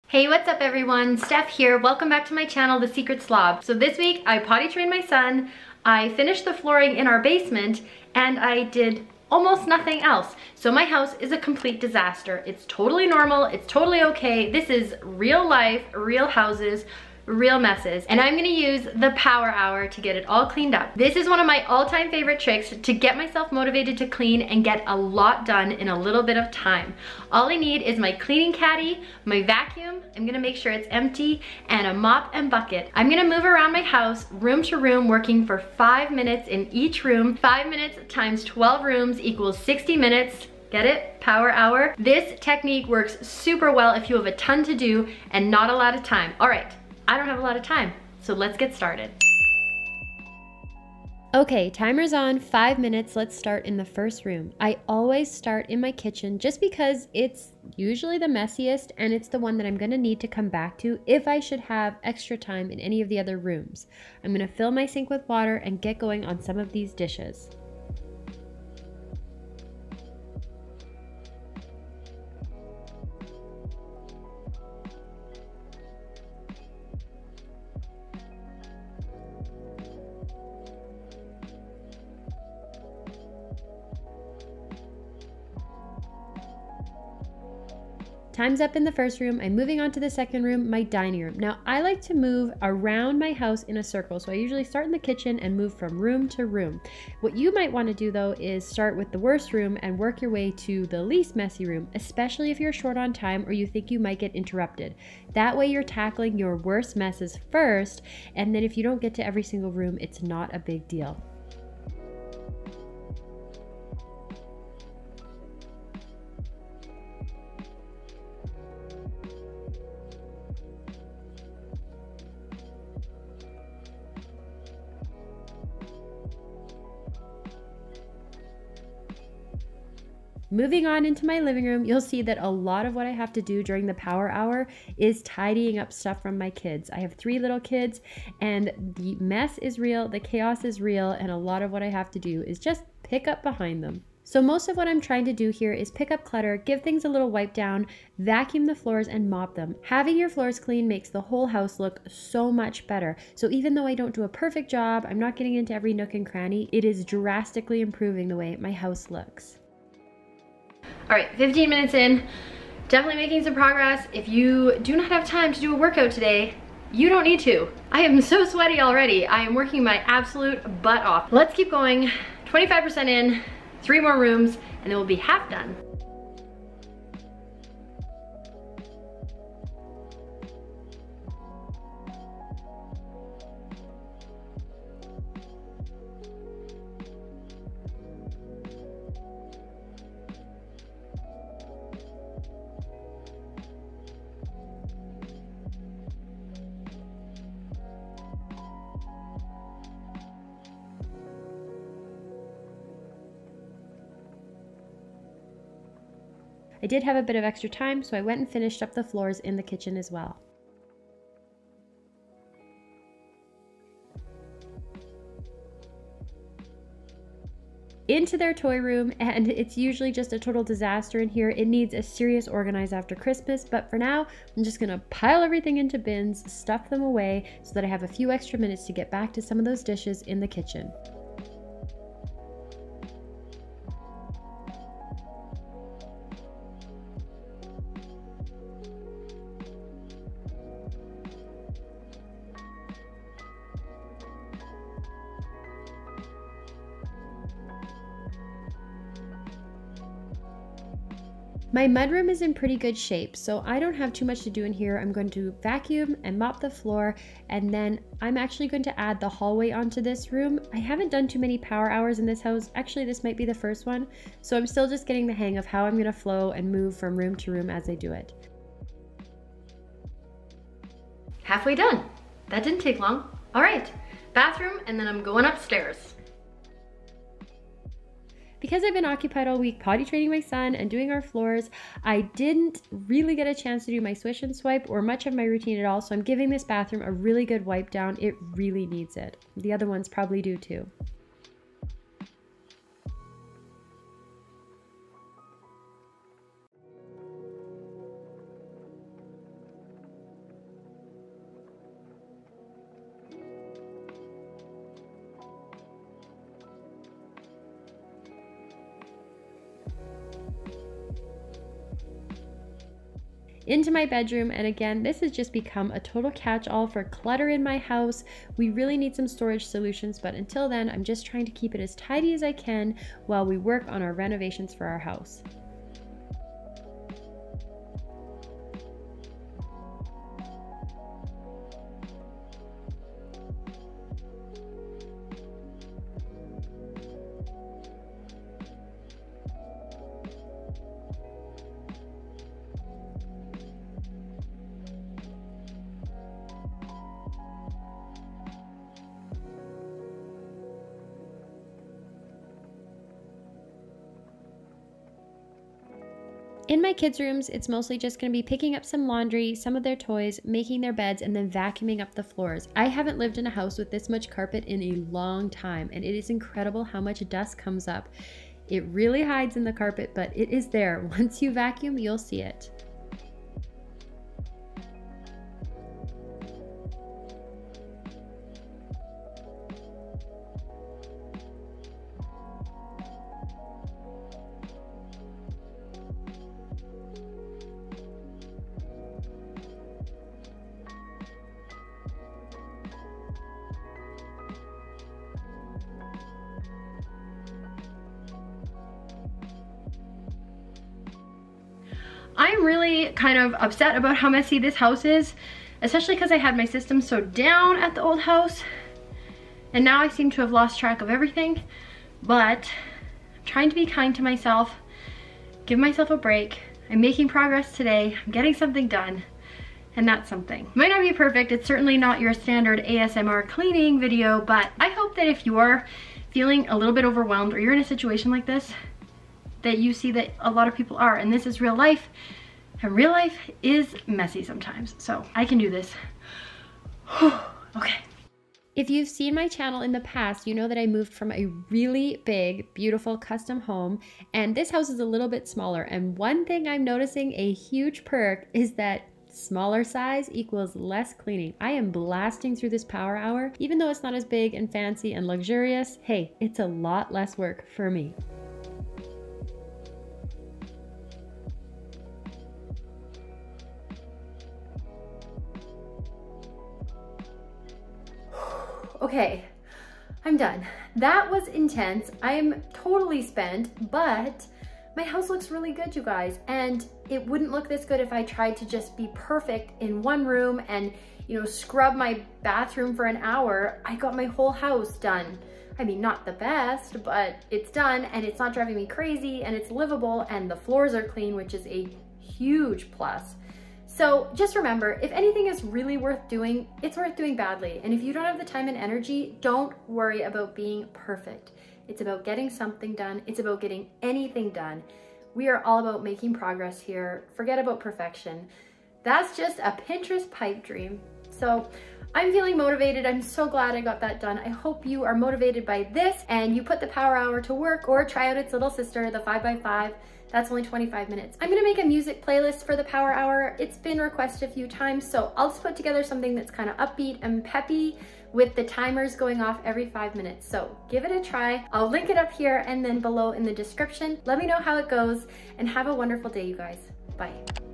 Hey, what's up everyone? Steph here. Welcome back to my channel, The Secret Slob. So this week I potty trained my son, I finished the flooring in our basement, and I did almost nothing else. So my house is a complete disaster. It's totally normal, it's totally okay. This is real life, real houses, real messes, and I'm gonna use the power hour to get it all cleaned up. This is one of my all-time favorite tricks to get myself motivated to clean and get a lot done in a little bit of time. All I need is my cleaning caddy, my vacuum, I'm gonna make sure it's empty, and a mop and bucket. I'm gonna move around my house room to room, working for 5 minutes in each room. 5 minutes times 12 rooms equals 60 minutes. Get it? Power hour. This technique works super well if you have a ton to do and not a lot of time. All right. I don't have a lot of time, so let's get started. Okay, timer's on, 5 minutes. Let's start in the first room. I always start in my kitchen just because it's usually the messiest and it's the one that I'm gonna need to come back to if I should have extra time in any of the other rooms. I'm gonna fill my sink with water and get going on some of these dishes. Time's up in the first room. I'm moving on to the second room, my dining room. Now, I like to move around my house in a circle, so I usually start in the kitchen and move from room to room. What you might want to do though is start with the worst room and work your way to the least messy room, especially if you're short on time or you think you might get interrupted. That way you're tackling your worst messes first, and then if you don't get to every single room, it's not a big deal. Moving on into my living room, you'll see that a lot of what I have to do during the power hour is tidying up stuff from my kids. I have 3 little kids and the mess is real, the chaos is real, and a lot of what I have to do is just pick up behind them. So most of what I'm trying to do here is pick up clutter, give things a little wipe down, vacuum the floors, and mop them. Having your floors clean makes the whole house look so much better. So even though I don't do a perfect job, I'm not getting into every nook and cranny, it is drastically improving the way my house looks. All right, 15 minutes in, definitely making some progress. If you do not have time to do a workout today, you don't need to. I am so sweaty already. I am working my absolute butt off. Let's keep going. 25% in, 3 more rooms, and then we'll be half done. I did have a bit of extra time, so I went and finished up the floors in the kitchen as well. Into their toy room, and it's usually just a total disaster in here. It needs a serious organize after Christmas, but for now, I'm just gonna pile everything into bins, stuff them away so that I have a few extra minutes to get back to some of those dishes in the kitchen. My mudroom is in pretty good shape, so I don't have too much to do in here. I'm going to vacuum and mop the floor, and then I'm actually going to add the hallway onto this room. I haven't done too many power hours in this house. Actually, this might be the first one, so I'm still just getting the hang of how I'm gonna flow and move from room to room as I do it. Halfway done. That didn't take long. All right, bathroom, and then I'm going upstairs. Because I've been occupied all week potty training my son and doing our floors, I didn't really get a chance to do my swish and swipe or much of my routine at all, so I'm giving this bathroom a really good wipe down. It really needs it. The other ones probably do too. into my bedroom. And again, this has just become a total catch-all for clutter in my house. We really need some storage solutions, but until then, I'm just trying to keep it as tidy as I can while we work on our renovations for our house. In my kids' rooms, it's mostly just going to be picking up some laundry, some of their toys, making their beds, and then vacuuming up the floors. I haven't lived in a house with this much carpet in a long time, and it is incredible how much dust comes up. It really hides in the carpet, but it is there. Once you vacuum, you'll see it. I'm really kind of upset about how messy this house is, especially because I had my system so down at the old house, and now I seem to have lost track of everything. But I'm trying to be kind to myself, give myself a break. I'm making progress today. I'm getting something done, and that's something. It might not be perfect. It's certainly not your standard ASMR cleaning video, but I hope that if you're feeling a little bit overwhelmed or you're in a situation like this, that you see that a lot of people are, and this is real life, and real life is messy sometimes, so I can do this. Okay. If you've seen my channel in the past, you know that I moved from a really big, beautiful custom home, and this house is a little bit smaller, and one thing I'm noticing, a huge perk, is that smaller size equals less cleaning. I am blasting through this power hour. Even though it's not as big and fancy and luxurious, hey, it's a lot less work for me. Okay, I'm done. That was intense. I'm totally spent, but my house looks really good, you guys. And it wouldn't look this good if I tried to just be perfect in one room and, you know, scrub my bathroom for an hour. I got my whole house done. I mean, not the best, but it's done, and it's not driving me crazy, and it's livable, and the floors are clean, which is a huge plus. So just remember, if anything is really worth doing, it's worth doing badly. And if you don't have the time and energy, don't worry about being perfect. It's about getting something done. It's about getting anything done. We are all about making progress here. Forget about perfection. That's just a Pinterest pipe dream. So I'm feeling motivated. I'm so glad I got that done. I hope you are motivated by this and you put the power hour to work, or try out its little sister, the 5x5. That's only 25 minutes. I'm gonna make a music playlist for the power hour. It's been requested a few times, so I'll just put together something that's kind of upbeat and peppy with the timers going off every 5 minutes. So give it a try. I'll link it up here and then below in the description. Let me know how it goes, and have a wonderful day, you guys. Bye.